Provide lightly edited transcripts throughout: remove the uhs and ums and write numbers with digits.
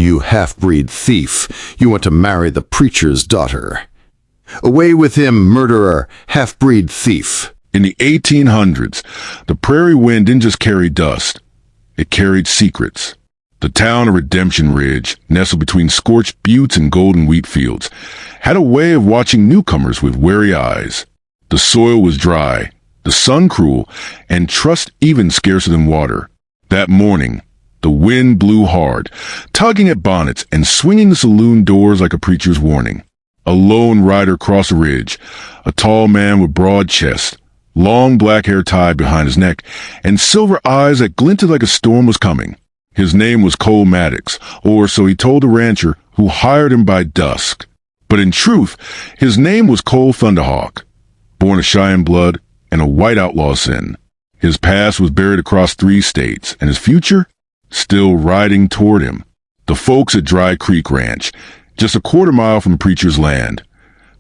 You half-breed thief, you want to marry the preacher's daughter. Away with him, murderer, half-breed thief. In the 1800s, the prairie wind didn't just carry dust. It carried secrets. The town of Redemption Ridge, nestled between scorched buttes and golden wheat fields, had a way of watching newcomers with wary eyes. The soil was dry, the sun cruel, and trust even scarcer than water. That morning, the wind blew hard, tugging at bonnets and swinging the saloon doors like a preacher's warning. A lone rider crossed the ridge, a tall man with broad chest, long black hair tied behind his neck, and silver eyes that glinted like a storm was coming. His name was Cole Maddox, or so he told the rancher who hired him by dusk. But in truth, his name was Cole Thunderhawk, born of Cheyenne blood and a white outlaw sin. His past was buried across 3 states, and his future still riding toward him. The folks at Dry Creek Ranch, just a quarter-mile from the preacher's land,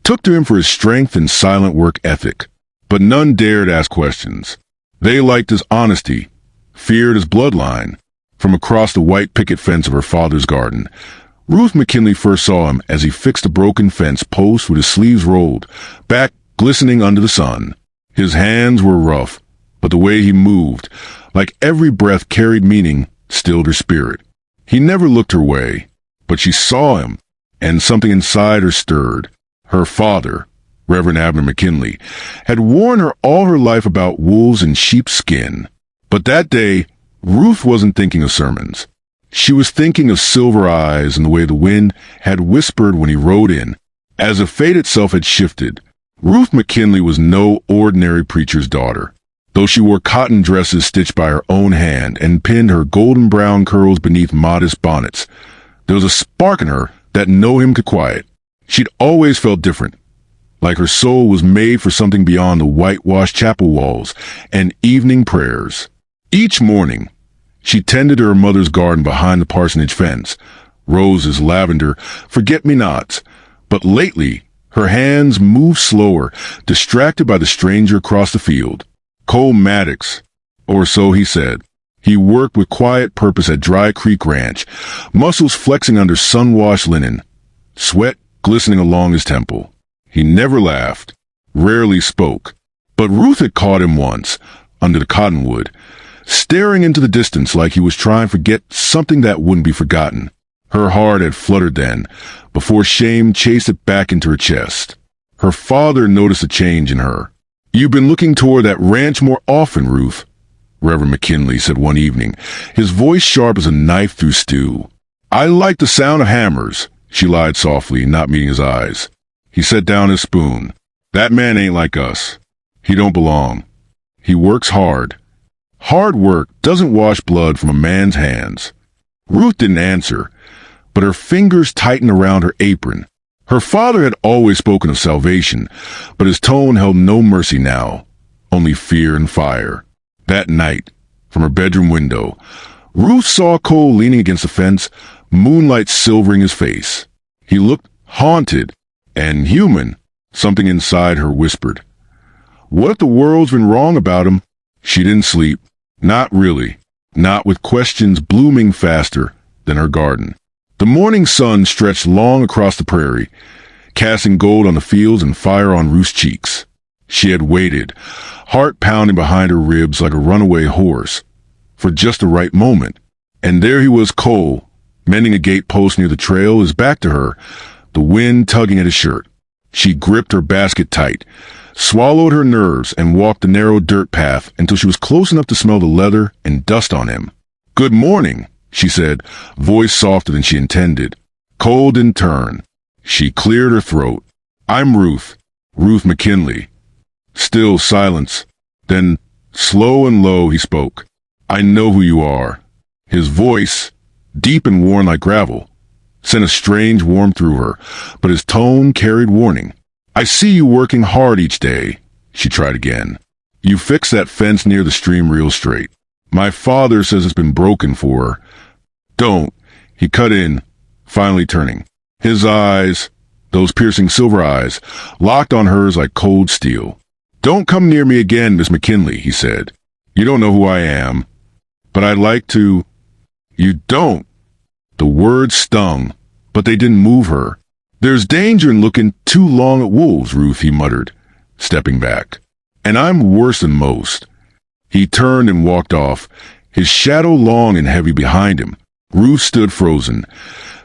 took to him for his strength and silent work ethic. But none dared ask questions. They liked his honesty, feared his bloodline. From across the white picket fence of her father's garden, Ruth McKinley first saw him as he fixed a broken fence post with his sleeves rolled, back glistening under the sun. His hands were rough, but the way he moved, like every breath carried meaning, stilled her spirit. He never looked her way, but she saw him, and something inside her stirred. Her father, Reverend Abner McKinley, had warned her all her life about wolves in sheep's skin. But that day, Ruth wasn't thinking of sermons. She was thinking of silver eyes and the way the wind had whispered when he rode in. As if fate itself had shifted, Ruth McKinley was no ordinary preacher's daughter. Though she wore cotton dresses stitched by her own hand and pinned her golden brown curls beneath modest bonnets, there was a spark in her that no hymn could quiet. She'd always felt different, like her soul was made for something beyond the whitewashed chapel walls and evening prayers. Each morning, she tended to her mother's garden behind the parsonage fence, roses, lavender, forget-me-nots. But lately, her hands moved slower, distracted by the stranger across the field. Cole Maddox, or so he said. He worked with quiet purpose at Dry Creek Ranch, muscles flexing under sun-washed linen, sweat glistening along his temple. He never laughed, rarely spoke. But Ruth had caught him once, under the cottonwood, staring into the distance like he was trying to forget something that wouldn't be forgotten. Her heart had fluttered then, before shame chased it back into her chest. Her father noticed a change in her. "You've been looking toward that ranch more often, Ruth," Reverend McKinley said one evening, his voice sharp as a knife through stew. "I like the sound of hammers," she lied softly, not meeting his eyes. He set down his spoon. "That man ain't like us. He don't belong. He works hard. Hard work doesn't wash blood from a man's hands." Ruth didn't answer, but her fingers tightened around her apron. Her father had always spoken of salvation, but his tone held no mercy now, only fear and fire. That night, from her bedroom window, Ruth saw Cole leaning against the fence, moonlight silvering his face. He looked haunted and human. Something inside her whispered, "What if the world's been wrong about him?" She didn't sleep. Not really. Not with questions blooming faster than her garden. The morning sun stretched long across the prairie, casting gold on the fields and fire on Ruth's cheeks. She had waited, heart pounding behind her ribs like a runaway horse, for just the right moment. And there he was, Cole, mending a gate post near the trail, his back to her, the wind tugging at his shirt. She gripped her basket tight, swallowed her nerves, and walked the narrow dirt path until she was close enough to smell the leather and dust on him. "Good morning," she said, voice softer than she intended. Cole didn't turn. She cleared her throat. "I'm Ruth McKinley." Still silence. Then, slow and low, he spoke. "I know who you are." His voice, deep and worn like gravel, sent a strange warmth through her, but his tone carried warning. "I see you working hard each day," she tried again. "You fix that fence near the stream real straight. My father says it's been broken for her." "Don't," he cut in, finally turning. His eyes, those piercing silver eyes, locked on hers like cold steel. "Don't come near me again, Miss McKinley," he said. "You don't know who I am, but I'd like to—" "You don't." The words stung, but they didn't move her. "There's danger in looking too long at wolves, Ruth," he muttered, stepping back. "And I'm worse than most." He turned and walked off, his shadow long and heavy behind him. Ruth stood frozen,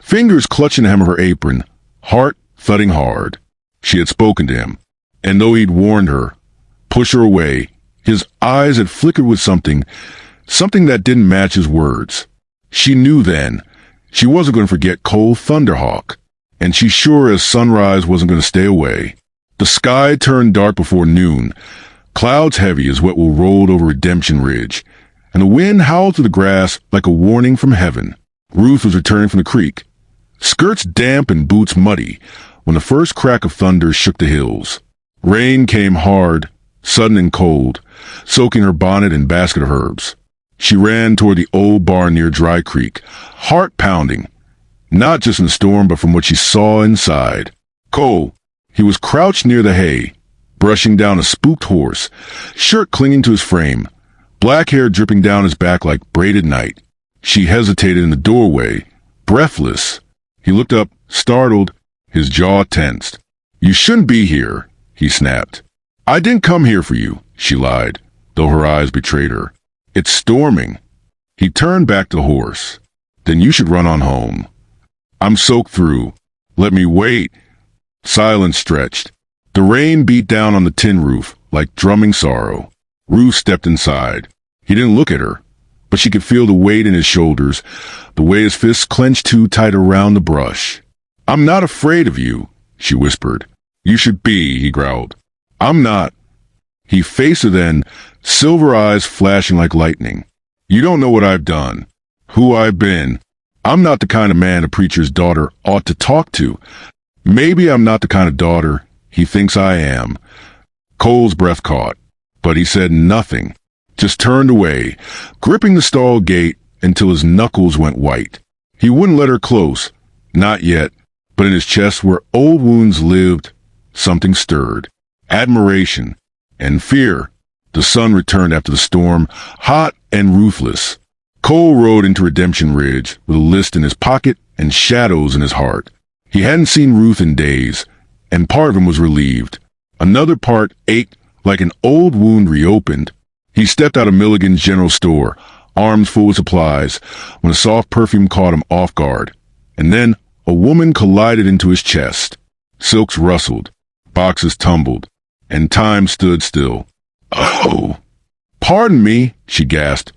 fingers clutching the hem of her apron, heart thudding hard. She had spoken to him, and though he'd warned her, push her away, his eyes had flickered with something that didn't match his words. She knew then she wasn't going to forget Cole Thunderhawk, and she sure as sunrise wasn't going to stay away. The sky turned dark before noon, clouds heavy as what will rolled over Redemption Ridge, and the wind howled through the grass like a warning from heaven. Ruth was returning from the creek, skirts damp and boots muddy, when the first crack of thunder shook the hills. Rain came hard, sudden and cold, soaking her bonnet and basket of herbs. She ran toward the old barn near Dry Creek, heart pounding, not just in the storm but from what she saw inside. Cole, he was crouched near the hay, brushing down a spooked horse, shirt clinging to his frame, black hair dripping down his back like braided night. She hesitated in the doorway, breathless. He looked up, startled, his jaw tensed. "You shouldn't be here," he snapped. "I didn't come here for you," she lied, though her eyes betrayed her. "It's storming." He turned back the horse. "Then you should run on home." "I'm soaked through. Let me wait." Silence stretched. The rain beat down on the tin roof like drumming sorrow. Ruth stepped inside. He didn't look at her, but she could feel the weight in his shoulders, the way his fists clenched too tight around the brush. "I'm not afraid of you," she whispered. "You should be," he growled. "I'm not." He faced her then, silver eyes flashing like lightning. "You don't know what I've done, who I've been. I'm not the kind of man a preacher's daughter ought to talk to. Maybe I'm not the kind of daughter he thinks I am." Cole's breath caught, but he said nothing, just turned away, gripping the stall gate until his knuckles went white. He wouldn't let her close, not yet, but in his chest where old wounds lived, something stirred. Admiration and fear. The sun returned after the storm, hot and ruthless. Cole rode into Redemption Ridge with a list in his pocket and shadows in his heart. He hadn't seen Ruth in days, and part of him was relieved. Another part ached like an old wound reopened. He stepped out of Milligan's general store, arms full of supplies, when a soft perfume caught him off guard. And then a woman collided into his chest. Silks rustled, boxes tumbled, and time stood still. "Oh!" "Pardon me," she gasped,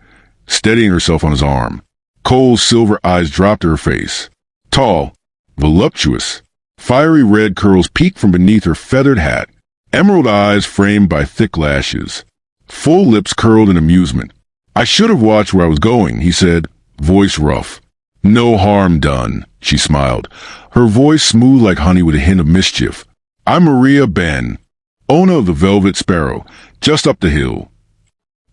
steadying herself on his arm. Cole's silver eyes dropped to her face. Tall, voluptuous, fiery red curls peeked from beneath her feathered hat, emerald eyes framed by thick lashes. Full lips curled in amusement. "I should have watched where I was going," he said, voice rough. "No harm done," she smiled, her voice smooth like honey with a hint of mischief. "I'm Maria Ben, owner of the Velvet Sparrow, just up the hill."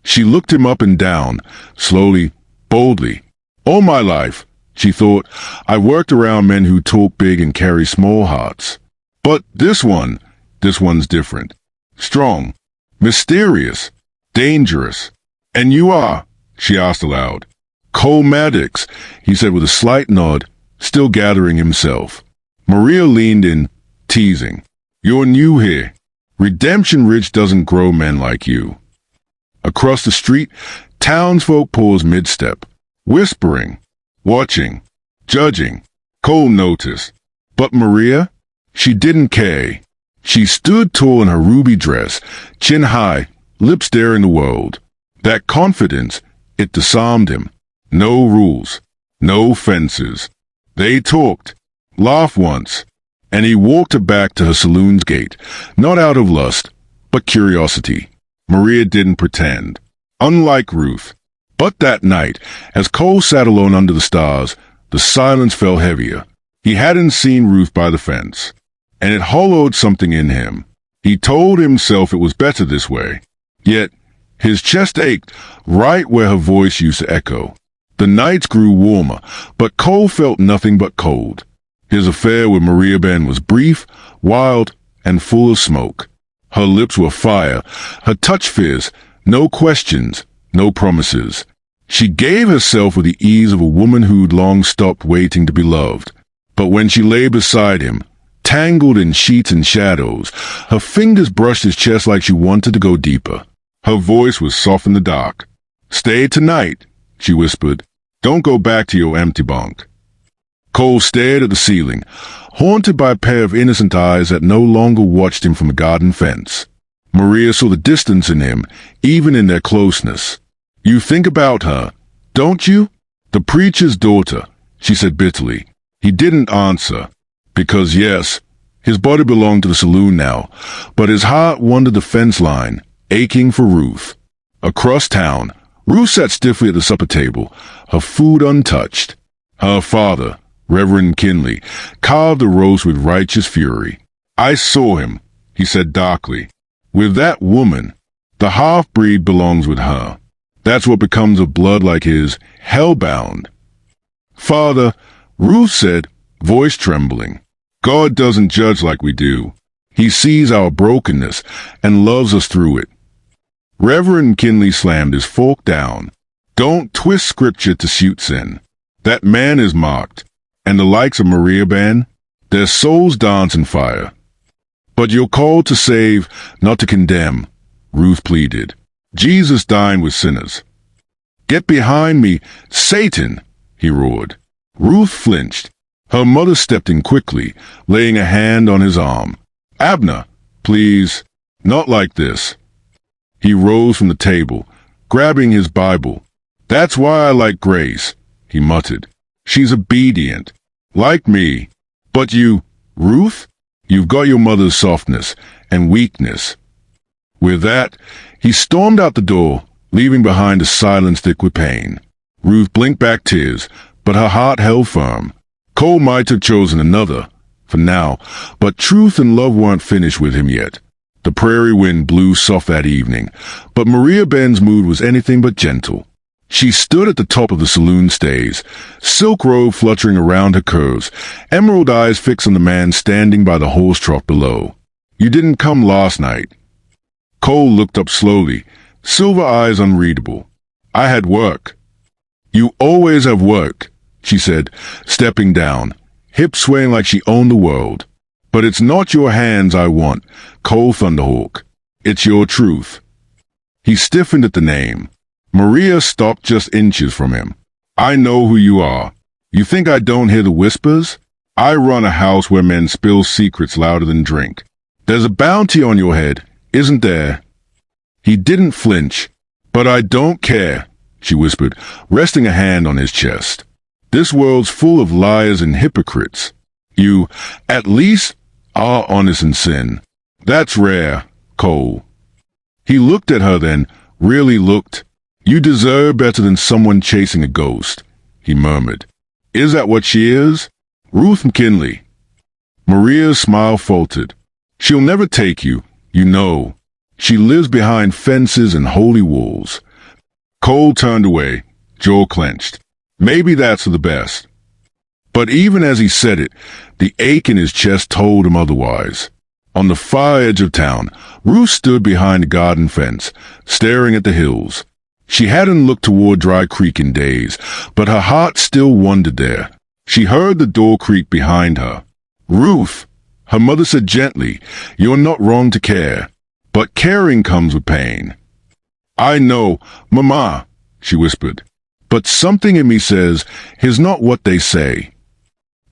She looked him up and down, slowly, boldly. "All my life," she thought, "I worked around men who talk big and carry small hearts. But this one's different. Strong, mysterious, dangerous. And you are?" she asked aloud. "Cole Maddox," he said with a slight nod, still gathering himself. Maria leaned in, teasing. "You're new here. Redemption Ridge doesn't grow men like you." Across the street, townsfolk paused mid-step, whispering, watching, judging. Cole noticed. But Maria? She didn't care. She stood tall in her ruby dress, chin high, lips daring the world. That confidence, it disarmed him. No rules, no fences. They talked, laughed once, and he walked her back to her saloon's gate, not out of lust, but curiosity. Maria didn't pretend. Unlike Ruth. But that night, as Cole sat alone under the stars, the silence fell heavier. He hadn't seen Ruth by the fence, and it hollowed something in him. He told himself it was better this way. Yet, his chest ached right where her voice used to echo. The nights grew warmer, but Cole felt nothing but cold. His affair with Maria Ben was brief, wild, and full of smoke. Her lips were fire, her touch fierce, no questions, no promises. She gave herself with the ease of a woman who'd long stopped waiting to be loved. But when she lay beside him, tangled in sheets and shadows, her fingers brushed his chest like she wanted to go deeper. Her voice was soft in the dark. "Stay tonight," she whispered. "Don't go back to your empty bunk." Cole stared at the ceiling, haunted by a pair of innocent eyes that no longer watched him from a garden fence. Maria saw the distance in him, even in their closeness. "You think about her, don't you?" "The preacher's daughter," she said bitterly. He didn't answer, because yes, his body belonged to the saloon now, but his heart wandered the fence line, aching for Ruth. Across town, Ruth sat stiffly at the supper table, her food untouched. Her father, Reverend Kinley, carved the roast with righteous fury. "I saw him," he said darkly. "With that woman. The half-breed belongs with her. That's what becomes of blood like his, hellbound." "Father," Ruth said, voice trembling, "God doesn't judge like we do. He sees our brokenness and loves us through it." Reverend Kinley slammed his fork down. "Don't twist scripture to suit sin. That man is marked, and the likes of Maria Ben, their souls dance in fire. But you're called to save, not to condemn," Ruth pleaded. "Jesus dined with sinners." "Get behind me, Satan!" he roared. Ruth flinched. Her mother stepped in quickly, laying a hand on his arm. "Abner, please, not like this." He rose from the table, grabbing his Bible. "That's why I like Grace," he muttered. "She's obedient, like me. But you, Ruth, you've got your mother's softness and weakness." With that, he stormed out the door, leaving behind a silence thick with pain. Ruth blinked back tears, but her heart held firm. Cole might have chosen another, for now, but truth and love weren't finished with him yet. The prairie wind blew soft that evening, but Maria Ben's mood was anything but gentle. She stood at the top of the saloon stays, silk robe fluttering around her curves, emerald eyes fixed on the man standing by the horse trough below. "You didn't come last night." Cole looked up slowly, silver eyes unreadable. "I had work." "You always have work," she said, stepping down, hips swaying like she owned the world. "But it's not your hands I want, Cole Thunderhawk. It's your truth." He stiffened at the name. Maria stopped just inches from him. "I know who you are. You think I don't hear the whispers? I run a house where men spill secrets louder than drink. There's a bounty on your head, isn't there?" He didn't flinch. "But I don't care," she whispered, resting a hand on his chest. "This world's full of liars and hypocrites. You, at least, are honest in sin. That's rare, Cole." He looked at her then, really looked. "You deserve better than someone chasing a ghost," he murmured. "Is that what she is? Ruth McKinley?" Maria's smile faltered. "She'll never take you, you know. She lives behind fences and holy walls." Cole turned away, jaw clenched. Maybe that's for the best. But even as he said it, the ache in his chest told him otherwise. On the far edge of town, Ruth stood behind the garden fence, staring at the hills. She hadn't looked toward Dry Creek in days, but her heart still wandered there. She heard the door creak behind her. "Ruth," her mother said gently, "you're not wrong to care, but caring comes with pain." "I know, Mama," she whispered, "but something in me says here's not what they say."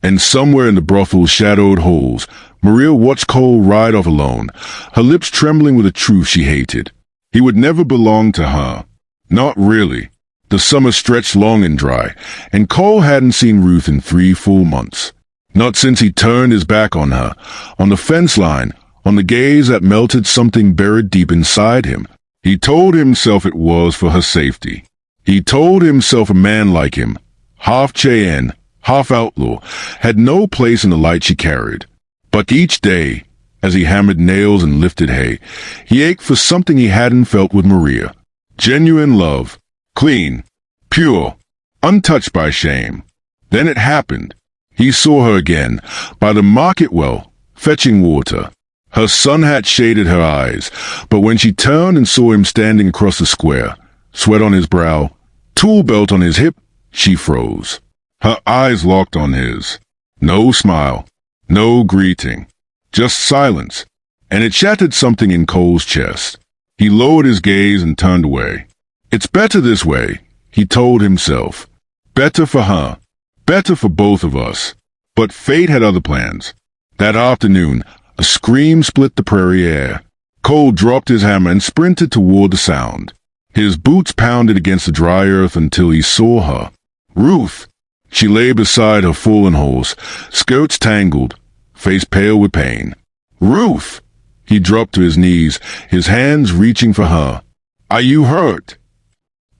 And somewhere in the brothel's shadowed holes, Maria watched Cole ride off alone, her lips trembling with a truth she hated. He would never belong to her. Not really. The summer stretched long and dry, and Cole hadn't seen Ruth in 3 full months. Not since he turned his back on her, on the fence line, on the gaze that melted something buried deep inside him. He told himself it was for her safety. He told himself a man like him, half Cheyenne, half outlaw, had no place in the light she carried. But each day, as he hammered nails and lifted hay, he ached for something he hadn't felt with Maria. Genuine love, clean, pure, untouched by shame. Then it happened. He saw her again, by the market well, fetching water. Her sun hat shaded her eyes, but when she turned and saw him standing across the square, sweat on his brow, tool belt on his hip, she froze. Her eyes locked on his. No smile, no greeting, just silence, and it shattered something in Cole's chest. He lowered his gaze and turned away. It's better this way, he told himself. Better for her, better for both of us. But fate had other plans. That afternoon, a scream split the prairie air. Cole dropped his hammer and sprinted toward the sound. His boots pounded against the dry earth until he saw her. Ruth! She lay beside her fallen horse, skirts tangled, face pale with pain. Ruth! He dropped to his knees, his hands reaching for her. Are you hurt?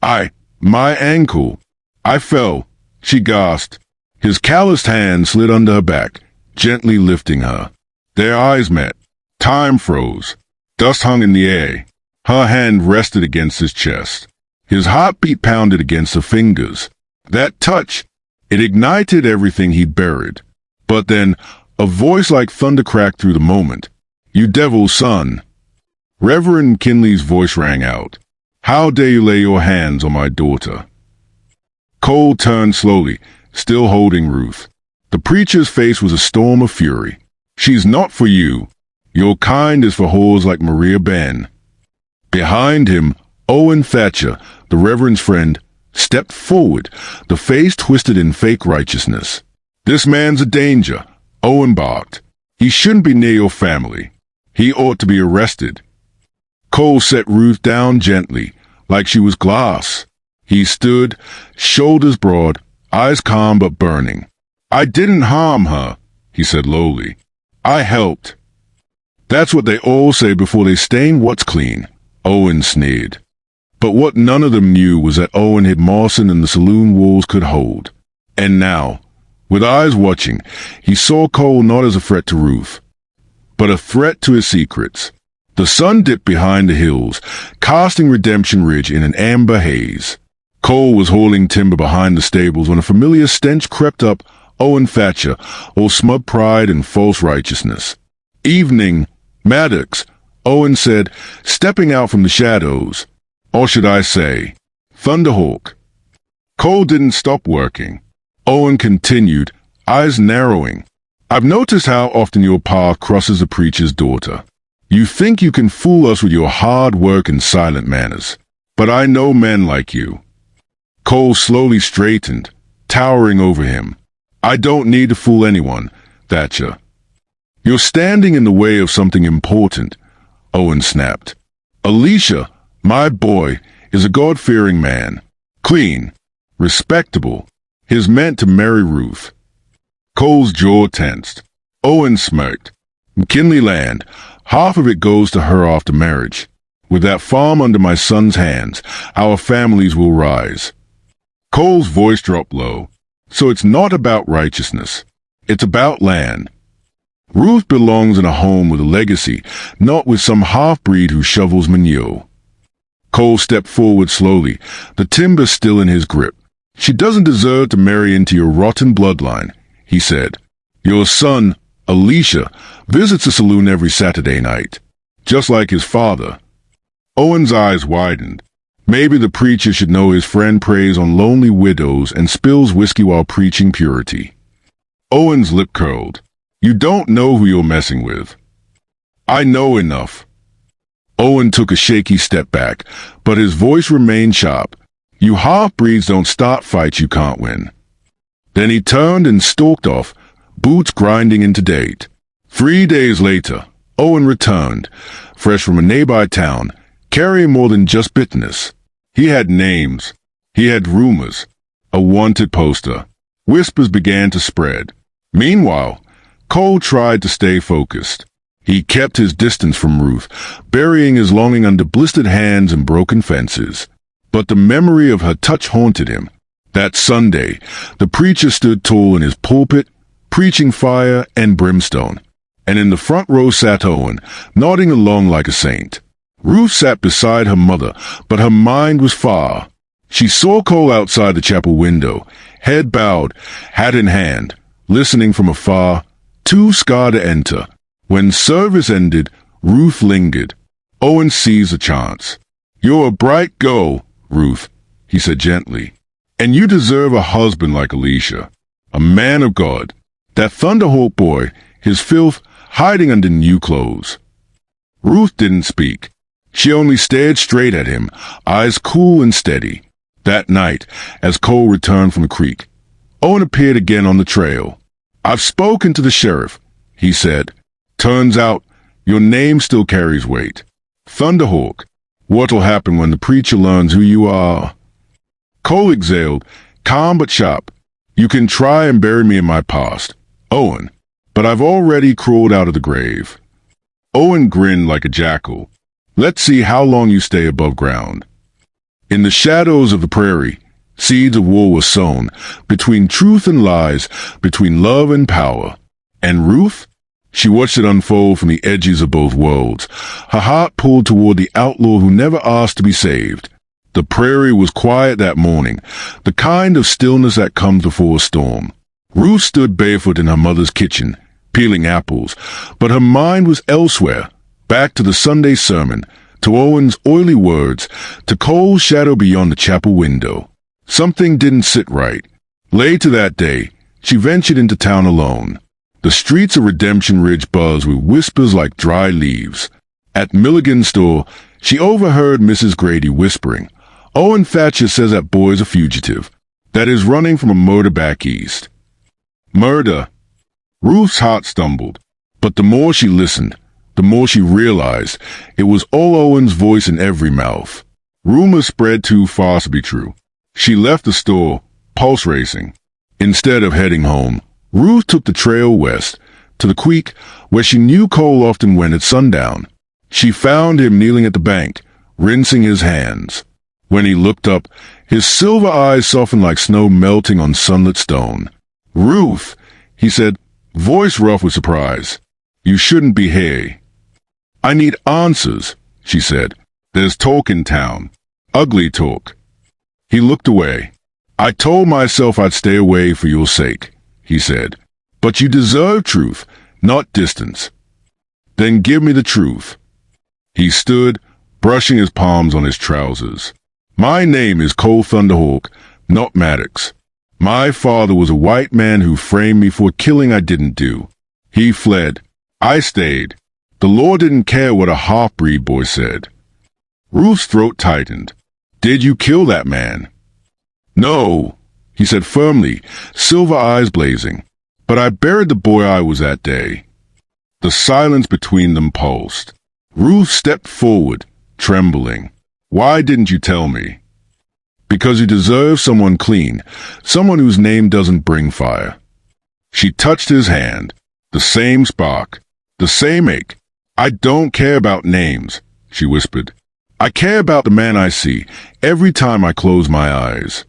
My ankle. I fell, she gasped. His calloused hand slid under her back, gently lifting her. Their eyes met. Time froze. Dust hung in the air. Her hand rested against his chest. His heartbeat pounded against her fingers. That touch, it ignited everything he'd buried. But then, a voice like thunder cracked through the moment. You devil's son. Reverend Kinley's voice rang out. How dare you lay your hands on my daughter? Cole turned slowly, still holding Ruth. The preacher's face was a storm of fury. She's not for you. Your kind is for whores like Maria Ben. Behind him, Owen Thatcher, the Reverend's friend, stepped forward, the face twisted in fake righteousness. This man's a danger, Owen barked. He shouldn't be near your family. He ought to be arrested. Cole set Ruth down gently, like she was glass. He stood, shoulders broad, eyes calm but burning. I didn't harm her, he said lowly. I helped. That's what they all say before they stain what's clean, Owen sneered. But what none of them knew was that Owen hid more sin than the saloon walls could hold. And now, with eyes watching, he saw Cole not as a threat to Ruth, but a threat to his secrets. The sun dipped behind the hills, casting Redemption Ridge in an amber haze. Cole was hauling timber behind the stables when a familiar stench crept up Owen Thatcher, all smug pride and false righteousness. Evening, Maddox, Owen said, stepping out from the shadows. Or should I say, Thunderhawk. Cole didn't stop working. Owen continued, eyes narrowing. I've noticed how often your path crosses the preacher's daughter. You think you can fool us with your hard work and silent manners. But I know men like you. Cole slowly straightened, towering over him. I don't need to fool anyone, Thatcher. You're standing in the way of something important, Owen snapped. Alicia, my boy, is a God-fearing man. Clean, respectable. He's meant to marry Ruth. Cole's jaw tensed. Owen smirked. McKinley land, half of it goes to her after marriage. With that farm under my son's hands, our families will rise. Cole's voice dropped low. So it's not about righteousness. It's about land. Ruth belongs in a home with a legacy, not with some half-breed who shovels manure. Cole stepped forward slowly, the timber still in his grip. She doesn't deserve to marry into your rotten bloodline, he said. Your son, Alicia, visits the saloon every Saturday night, just like his father. Owen's eyes widened. Maybe the preacher should know his friend preys on lonely widows and spills whiskey while preaching purity. Owen's lip curled. You don't know who you're messing with. I know enough. Owen took a shaky step back, but his voice remained sharp. You half-breeds don't start fights you can't win. Then he turned and stalked off, boots grinding into date. 3 days later, Owen returned, fresh from a nearby town, carrying more than just bitterness. He had names. He had rumors. A wanted poster. Whispers began to spread. Meanwhile, Cole tried to stay focused. He kept his distance from Ruth, burying his longing under blistered hands and broken fences. But the memory of her touch haunted him. That Sunday, the preacher stood tall in his pulpit, preaching fire and brimstone. And in the front row sat Owen, nodding along like a saint. Ruth sat beside her mother, but her mind was far. She saw Cole outside the chapel window, head bowed, hat in hand, listening from afar, too scarred to enter. When service ended, Ruth lingered. Owen seized the chance. You're a bright girl, Ruth, he said gently. And you deserve a husband like Alicia, a man of God. That Thunderhawk boy, his filth, hiding under new clothes. Ruth didn't speak. She only stared straight at him, eyes cool and steady. That night, as Cole returned from the creek, Owen appeared again on the trail. I've spoken to the sheriff, he said. Turns out, your name still carries weight. Thunderhawk, what'll happen when the preacher learns who you are? Cole exhaled, calm but sharp. You can try and bury me in my past, Owen, but I've already crawled out of the grave. Owen grinned like a jackal. Let's see how long you stay above ground. In the shadows of the prairie, seeds of war were sown, between truth and lies, between love and power. And Ruth? She watched it unfold from the edges of both worlds, her heart pulled toward the outlaw who never asked to be saved. The prairie was quiet that morning, the kind of stillness that comes before a storm. Ruth stood barefoot in her mother's kitchen, peeling apples, but her mind was elsewhere, back to the Sunday sermon, to Owen's oily words, to Cole's shadow beyond the chapel window. Something didn't sit right. Later that day, she ventured into town alone. The streets of Redemption Ridge buzzed with whispers like dry leaves. At Milligan's store, she overheard Mrs. Grady whispering, Owen Thatcher says that boy's a fugitive, that is running from a murder back east. Murder. Ruth's heart stumbled, but the more she listened, the more she realized it was all Owen's voice in every mouth. Rumors spread too fast to be true. She left the store, pulse racing. Instead of heading home, Ruth took the trail west, to the creek where she knew Cole often went at sundown. She found him kneeling at the bank, rinsing his hands. When he looked up, his silver eyes softened like snow melting on sunlit stone. Ruth, he said, voice rough with surprise. You shouldn't be here. I need answers, she said. There's talk in town. Ugly talk. He looked away. I told myself I'd stay away for your sake, he said. But you deserve truth, not distance. Then give me the truth. He stood, brushing his palms on his trousers. My name is Cole Thunderhawk, not Maddox. My father was a white man who framed me for killing I didn't do. He fled. I stayed. The law didn't care what a half-breed boy said. Ruth's throat tightened. Did you kill that man? No, he said firmly, silver eyes blazing. But I buried the boy I was that day. The silence between them pulsed. Ruth stepped forward, trembling. Why didn't you tell me? Because you deserve someone clean, someone whose name doesn't bring fire. She touched his hand. The same spark, the same ache. I don't care about names, she whispered. I care about the man I see every time I close my eyes.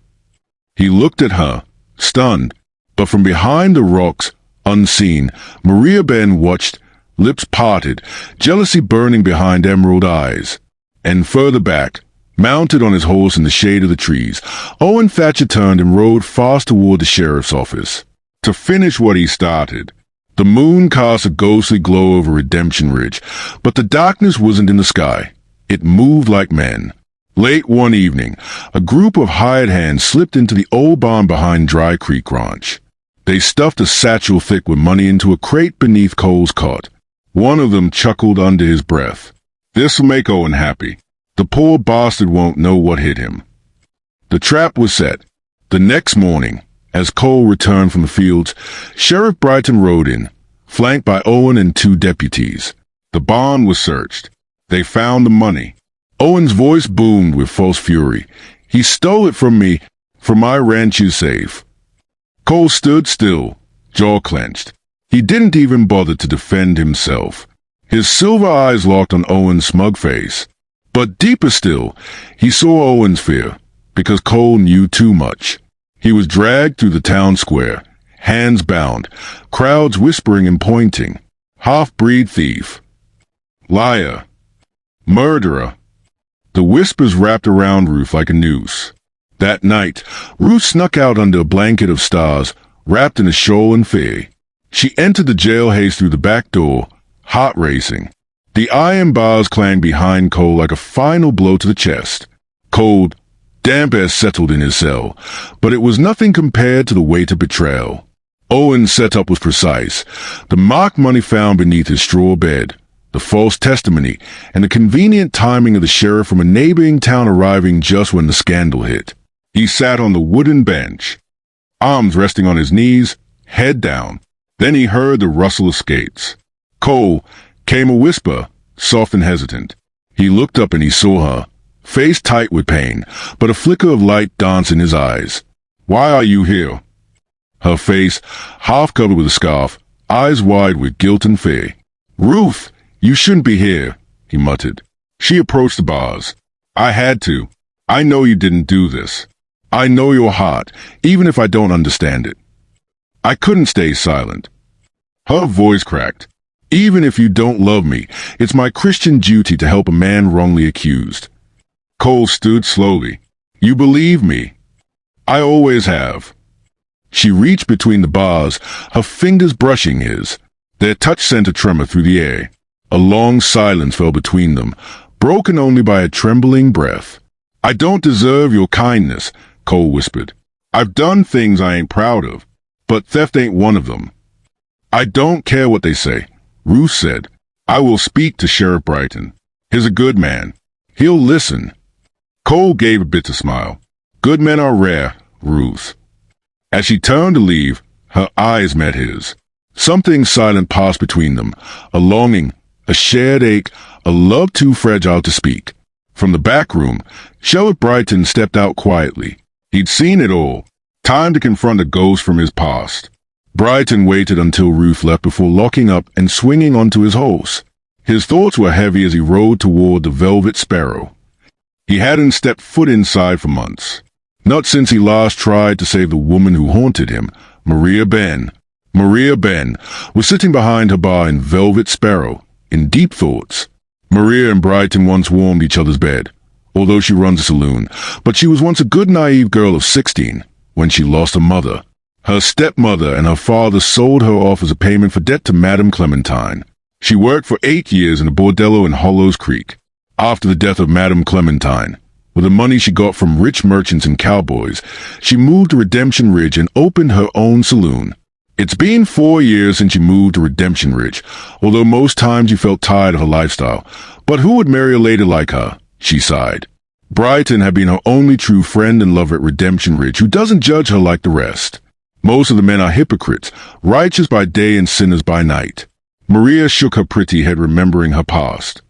He looked at her, stunned, but from behind the rocks, unseen, Maria Ben watched, lips parted, jealousy burning behind emerald eyes. And further back, mounted on his horse in the shade of the trees, Owen Thatcher turned and rode fast toward the sheriff's office. To finish what he started. The moon cast a ghostly glow over Redemption Ridge, but the darkness wasn't in the sky. It moved like men. Late one evening, a group of hired hands slipped into the old barn behind Dry Creek Ranch. They stuffed a satchel thick with money into a crate beneath Cole's cot. One of them chuckled under his breath. This'll make Owen happy. The poor bastard won't know what hit him. The trap was set. The next morning, as Cole returned from the fields, Sheriff Brighton rode in, flanked by Owen and two deputies. The barn was searched. They found the money. Owen's voice boomed with false fury. He stole it from me, from my ranch's safe. Cole stood still, jaw clenched. He didn't even bother to defend himself. His silver eyes locked on Owen's smug face. But deeper still, he saw Owen's fear, because Cole knew too much. He was dragged through the town square, hands bound, crowds whispering and pointing. Half-breed thief. Liar. Murderer. The whispers wrapped around Ruth like a noose. That night, Ruth snuck out under a blanket of stars, wrapped in a shawl and fear. She entered the jail haze through the back door, heart racing. The iron bars clanged behind Cole like a final blow to the chest. Cold, Damp as settled in his cell, but it was nothing compared to the weight of betrayal. Owen's setup was precise. The mock money found beneath his straw bed, the false testimony, and the convenient timing of the sheriff from a neighboring town arriving just when the scandal hit. He sat on the wooden bench, arms resting on his knees, head down. Then he heard the rustle of skates. Cole, came a whisper, soft and hesitant. He looked up and he saw her, face tight with pain, but a flicker of light danced in his eyes. "Why are you here?" Her face, half covered with a scarf, eyes wide with guilt and fear. "Ruth, you shouldn't be here," he muttered. She approached the bars. "I had to. I know you didn't do this. I know your heart, even if I don't understand it. I couldn't stay silent." Her voice cracked. "Even if you don't love me, it's my Christian duty to help a man wrongly accused." Cole stood slowly. "You believe me?" "I always have." She reached between the bars, her fingers brushing his. Their touch sent a tremor through the air. A long silence fell between them, broken only by a trembling breath. "I don't deserve your kindness," Cole whispered. "I've done things I ain't proud of, but theft ain't one of them." "I don't care what they say," Ruth said. "I will speak to Sheriff Brighton. He's a good man. He'll listen." Cole gave a bitter smile. "Good men are rare, Ruth." As she turned to leave, her eyes met his. Something silent passed between them, a longing, a shared ache, a love too fragile to speak. From the back room, Sheriff Brighton stepped out quietly. He'd seen it all. Time to confront a ghost from his past. Brighton waited until Ruth left before locking up and swinging onto his horse. His thoughts were heavy as he rode toward the Velvet Sparrow. He hadn't stepped foot inside for months. Not since he last tried to save the woman who haunted him, Maria Ben. Maria Ben was sitting behind her bar in Velvet Sparrow, in deep thoughts. Maria and Brighton once warmed each other's bed, although she runs a saloon, but she was once a good naive girl of 16 when she lost her mother. Her stepmother and her father sold her off as a payment for debt to Madame Clementine. She worked for 8 years in a bordello in Hollows Creek. After the death of Madame Clementine, with the money she got from rich merchants and cowboys, she moved to Redemption Ridge and opened her own saloon. It's been 4 years since she moved to Redemption Ridge, although most times you felt tired of her lifestyle. But who would marry a lady like her? She sighed. Brighton had been her only true friend and lover at Redemption Ridge, who doesn't judge her like the rest. Most of the men are hypocrites, righteous by day and sinners by night. Maria shook her pretty head, remembering her past.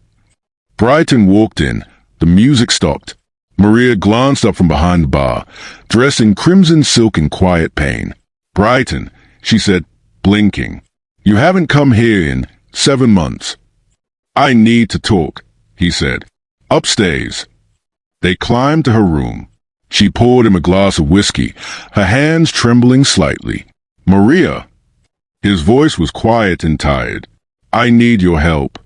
Brighton walked in. The music stopped. Maria glanced up from behind the bar, dressed in crimson silk in quiet pain. "Brighton," she said, blinking. "You haven't come here in 7 months." "I need to talk," he said. "Upstairs." They climbed to her room. She poured him a glass of whiskey, her hands trembling slightly. "Maria." His voice was quiet and tired. "I need your help."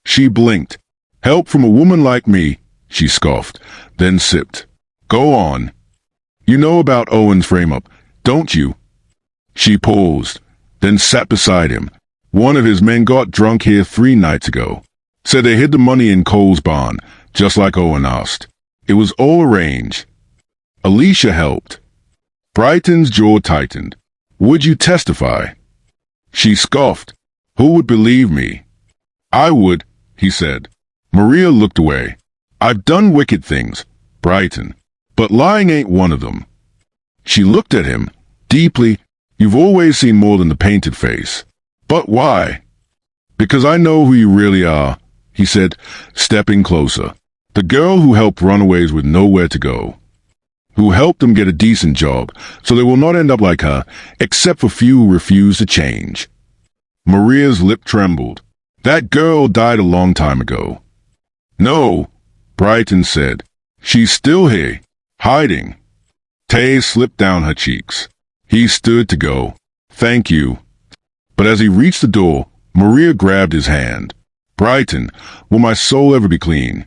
She blinked. "Help from a woman like me," she scoffed, then sipped. "Go on. You know about Owen's frame-up, don't you?" She paused, then sat beside him. "One of his men got drunk here 3 nights ago. Said they hid the money in Cole's barn, just like Owen asked. It was all arranged. Alicia helped." Brighton's jaw tightened. "Would you testify?" She scoffed. "Who would believe me?" "I would," he said. Maria looked away. "I've done wicked things, Brighton, but lying ain't one of them." She looked at him, deeply. "You've always seen more than the painted face." "But why?" "Because I know who you really are," he said, stepping closer. "The girl who helped runaways with nowhere to go. Who helped them get a decent job, so they will not end up like her, except for few who refuse to change." Maria's lip trembled. "That girl died a long time ago." "No," Brighton said. "She's still here, hiding." Tears slipped down her cheeks. He stood to go. "Thank you." But as he reached the door, Maria grabbed his hand. "Brighton, will my soul ever be clean?"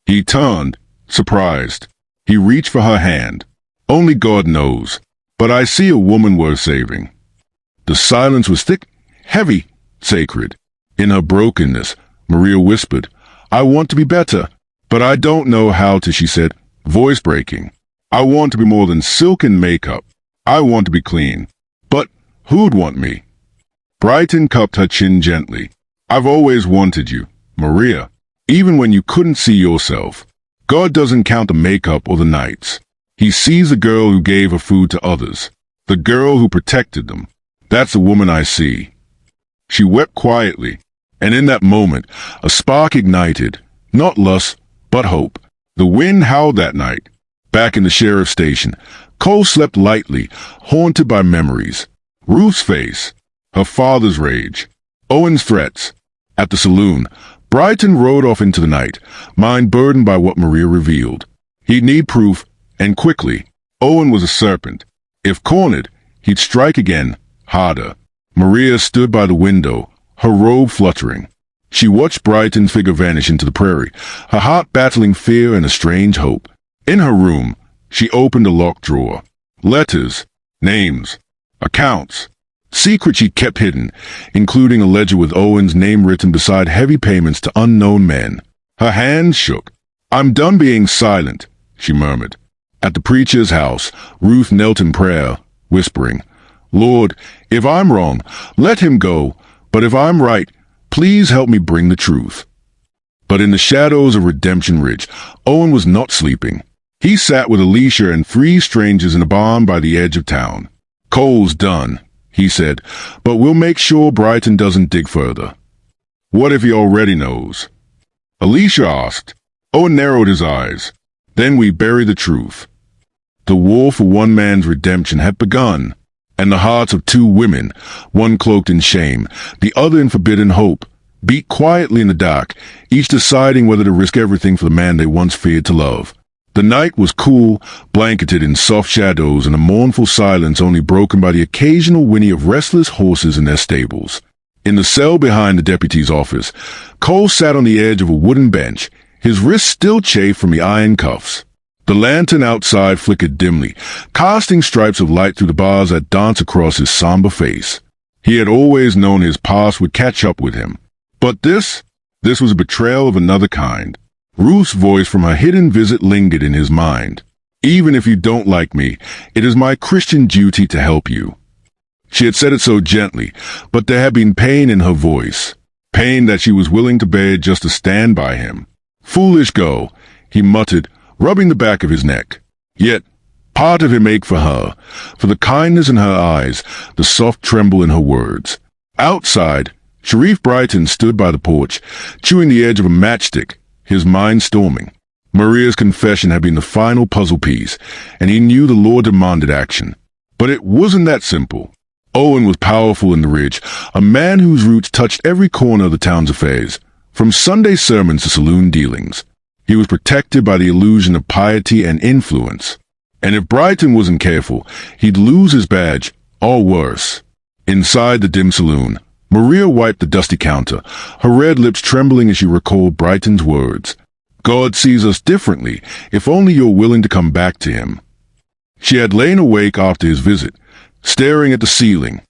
He turned, surprised. He reached for her hand. "Only God knows, but I see a woman worth saving." The silence was thick, heavy, sacred. In her brokenness, Maria whispered, "I want to be better, but I don't know how to," she said, voice breaking. I want to be more than silk and makeup. I want to be clean. But who'd want me? Brighton cupped her chin gently. I've always wanted you, Maria, even when you couldn't see yourself. God doesn't count the makeup or the nights. He sees the girl who gave her food to others, the girl who protected them. That's the woman I see. She wept quietly, and in that moment, a spark ignited, not lust, but hope. The wind howled that night. Back in the sheriff's station, Cole slept lightly, haunted by memories. Ruth's face, her father's rage, Owen's threats. At the saloon, Brighton rode off into the night, mind burdened by what Maria revealed. He'd need proof, and quickly. Owen was a serpent. If cornered, he'd strike again, harder. Maria stood by the window, her robe fluttering. She watched Brighton's figure vanish into the prairie, her heart battling fear and a strange hope. In her room, she opened a locked drawer. Letters, names, accounts, secrets she'd kept hidden, including a ledger with Owen's name written beside heavy payments to unknown men. Her hands shook. I'm done being silent, she murmured. At the preacher's house, Ruth knelt in prayer, whispering, Lord, if I'm wrong, let him go, but if I'm right, please help me bring the truth. But in the shadows of Redemption Ridge, Owen was not sleeping. He sat with Alicia and 3 strangers in a barn by the edge of town. Cole's done, he said, but we'll make sure Brighton doesn't dig further. What if he already knows? Alicia asked. Owen narrowed his eyes. Then we bury the truth. The war for one man's redemption had begun, and the hearts of 2 women, one cloaked in shame, the other in forbidden hope, beat quietly in the dark, each deciding whether to risk everything for the man they once feared to love. The night was cool, blanketed in soft shadows and a mournful silence only broken by the occasional whinny of restless horses in their stables. In the cell behind the deputy's office, Cole sat on the edge of a wooden bench, his wrists still chafed from the iron cuffs. The lantern outside flickered dimly, casting stripes of light through the bars that danced across his somber face. He had always known his past would catch up with him. But this was a betrayal of another kind. Ruth's voice from her hidden visit lingered in his mind. Even if you don't like me, it is my Christian duty to help you. She had said it so gently, but there had been pain in her voice. Pain that she was willing to bear just to stand by him. Foolish girl, he muttered, rubbing the back of his neck. Yet, part of him ached for her, for the kindness in her eyes, the soft tremble in her words. Outside, Sharif Brighton stood by the porch, chewing the edge of a matchstick, his mind storming. Maria's confession had been the final puzzle piece, and he knew the law demanded action. But it wasn't that simple. Owen was powerful in the Ridge, a man whose roots touched every corner of the town's affairs, from Sunday sermons to saloon dealings. He was protected by the illusion of piety and influence. And if Brighton wasn't careful, he'd lose his badge, or worse. Inside the dim saloon, Maria wiped the dusty counter, her red lips trembling as she recalled Brighton's words. God sees us differently, if only you're willing to come back to him. She had lain awake after his visit, staring at the ceiling,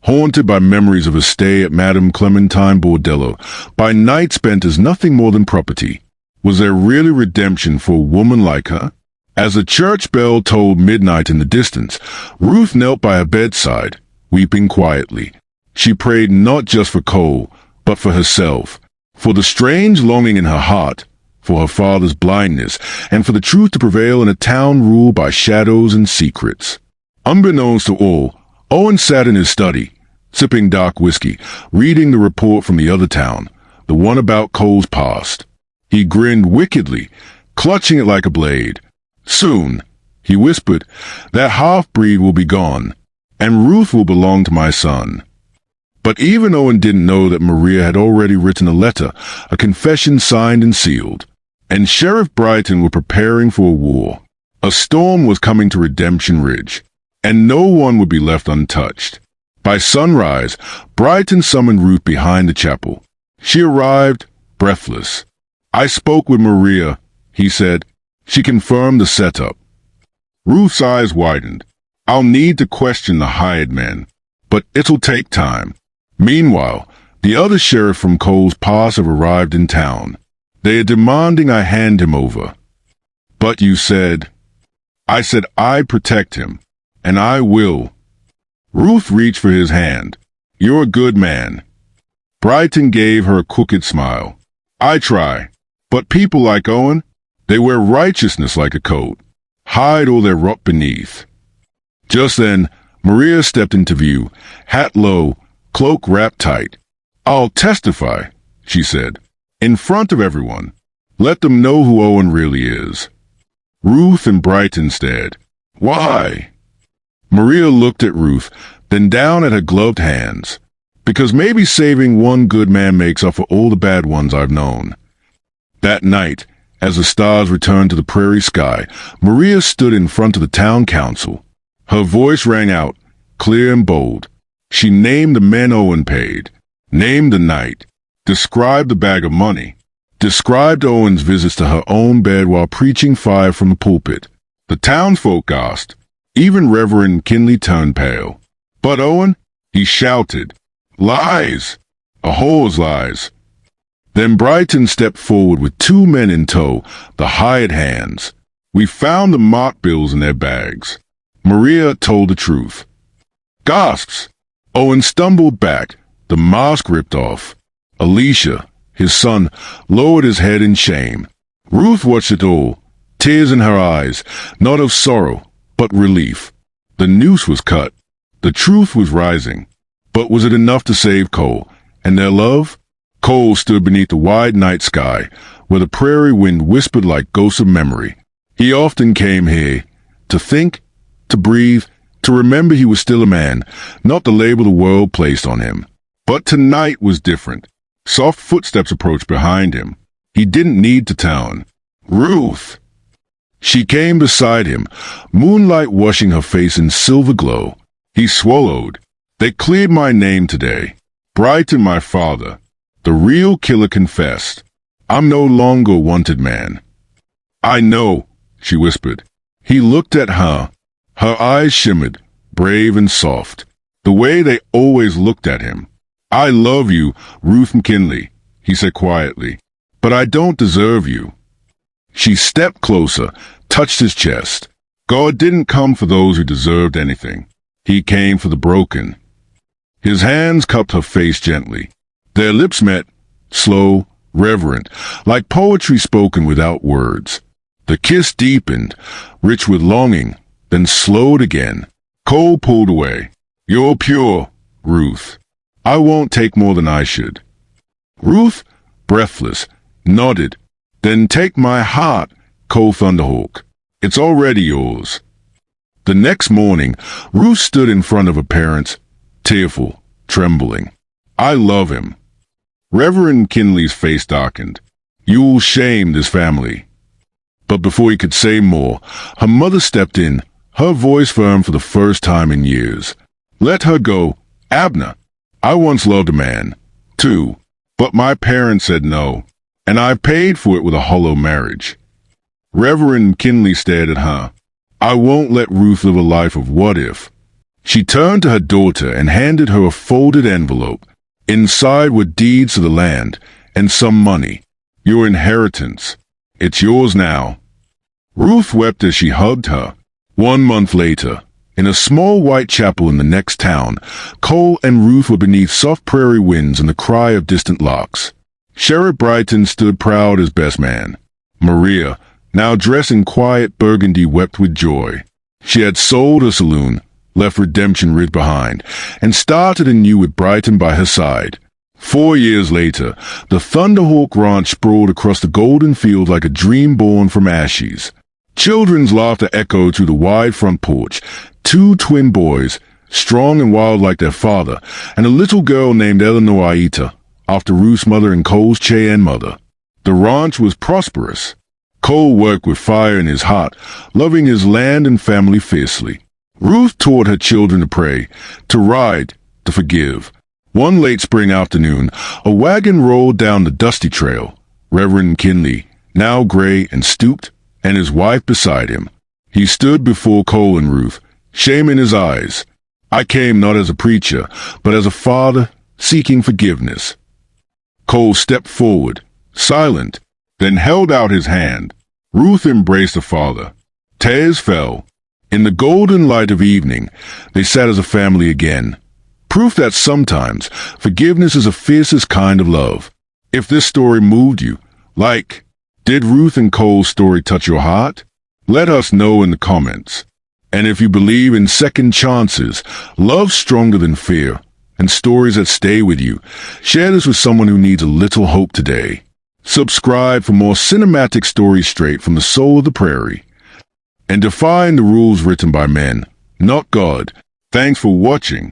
haunted by memories of a stay at Madame Clementine Bordello, by nights spent as nothing more than property. Was there really redemption for a woman like her? As the church bell tolled midnight in the distance, Ruth knelt by her bedside, weeping quietly. She prayed not just for Cole, but for herself, for the strange longing in her heart, for her father's blindness, and for the truth to prevail in a town ruled by shadows and secrets. Unbeknownst to all, Owen sat in his study, sipping dark whiskey, reading the report from the other town, the one about Cole's past. He grinned wickedly, clutching it like a blade. Soon, he whispered, that half-breed will be gone, and Ruth will belong to my son. But even Owen didn't know that Maria had already written a letter, a confession signed and sealed. And Sheriff Brighton were preparing for a war. A storm was coming to Redemption Ridge, and no one would be left untouched. By sunrise, Brighton summoned Ruth behind the chapel. She arrived, breathless. I spoke with Maria, he said. She confirmed the setup. Ruth's eyes widened. I'll need to question the hired men, but it'll take time. Meanwhile, the other sheriff from Cole's past have arrived in town. They are demanding I hand him over. But you said, I said I'd protect him, and I will. Ruth reached for his hand. You're a good man. Brighton gave her a crooked smile. I try. But people like Owen, they wear righteousness like a coat, hide all their rot beneath. Just then, Maria stepped into view, hat low, cloak wrapped tight. I'll testify, she said, in front of everyone. Let them know who Owen really is. Ruth and Brighton stared. Why? Maria looked at Ruth, then down at her gloved hands. Because maybe saving one good man makes up for all the bad ones I've known. That night, as the stars returned to the prairie sky, Maria stood in front of the town council. Her voice rang out, clear and bold. She named the men Owen paid, named the night, described the bag of money, described Owen's visits to her own bed while preaching fire from the pulpit. The townsfolk gasped. Even Reverend Kinley turned pale. But Owen, he shouted, lies! A whore's lies! Then Brighton stepped forward with 2 men in tow, the hired hands. We found the marked bills in their bags. Maria told the truth. Gasps! Owen stumbled back, the mask ripped off. Alicia, his son, lowered his head in shame. Ruth watched it all, tears in her eyes, not of sorrow, but relief. The noose was cut. The truth was rising. But was it enough to save Cole and their love? Cole stood beneath the wide night sky, where the prairie wind whispered like ghosts of memory. He often came here to think, to breathe, to remember he was still a man, not the label the world placed on him. But tonight was different. Soft footsteps approached behind him. He didn't need to turn. Ruth! She came beside him, moonlight washing her face in silver glow. He swallowed. They cleared my name today. Brighton, my father. The real killer confessed. I'm no longer a wanted man. I know, she whispered. He looked at her. Her eyes shimmered, brave and soft, the way they always looked at him. I love you, Ruth McKinley, he said quietly, but I don't deserve you. She stepped closer, touched his chest. God didn't come for those who deserved anything. He came for the broken. His hands cupped her face gently. Their lips met, slow, reverent, like poetry spoken without words. The kiss deepened, rich with longing, then slowed again. Cole pulled away. You're pure, Ruth. I won't take more than I should. Ruth, breathless, nodded. Then take my heart, Cole Thunderhawk. It's already yours. The next morning, Ruth stood in front of her parents, tearful, trembling. I love him. Reverend Kinley's face darkened. You'll shame this family. But before he could say more, her mother stepped in, her voice firm for the first time in years. Let her go, Abner. I once loved a man, too, but my parents said no, and I paid for it with a hollow marriage. Reverend Kinley stared at her. I won't let Ruth live a life of what if. She turned to her daughter and handed her a folded envelope. Inside were deeds to the land and some money, your inheritance. It's yours now. Ruth wept as she hugged her. 1 month later, in a small white chapel in the next town, Cole and Ruth were beneath soft prairie winds and the cry of distant larks. Sheriff Brighton stood proud as best man. Maria, now dressed in quiet burgundy, wept with joy. She had sold her saloon, left Redemption Ridge behind, and started anew with Brighton by her side. 4 years later, the Thunderhawk Ranch sprawled across the golden field like a dream born from ashes. Children's laughter echoed through the wide front porch. 2 twin boys, strong and wild like their father, and a little girl named Eleanor Aita, after Ruth's mother and Cole's Cheyenne mother. The ranch was prosperous. Cole worked with fire in his heart, loving his land and family fiercely. Ruth taught her children to pray, to ride, to forgive. One late spring afternoon, a wagon rolled down the dusty trail. Reverend Kinley, now gray and stooped, and his wife beside him. He stood before Cole and Ruth, shame in his eyes. I came not as a preacher, but as a father seeking forgiveness. Cole stepped forward, silent, then held out his hand. Ruth embraced her father. Tears fell. In the golden light of evening, they sat as a family again. Proof that sometimes forgiveness is the fiercest kind of love. If this story moved you, did Ruth and Cole's story touch your heart? Let us know in the comments. And if you believe in second chances, love stronger than fear, and stories that stay with you, share this with someone who needs a little hope today. Subscribe for more cinematic stories straight from the soul of the prairie. And define the rules written by men, not God. Thanks for watching.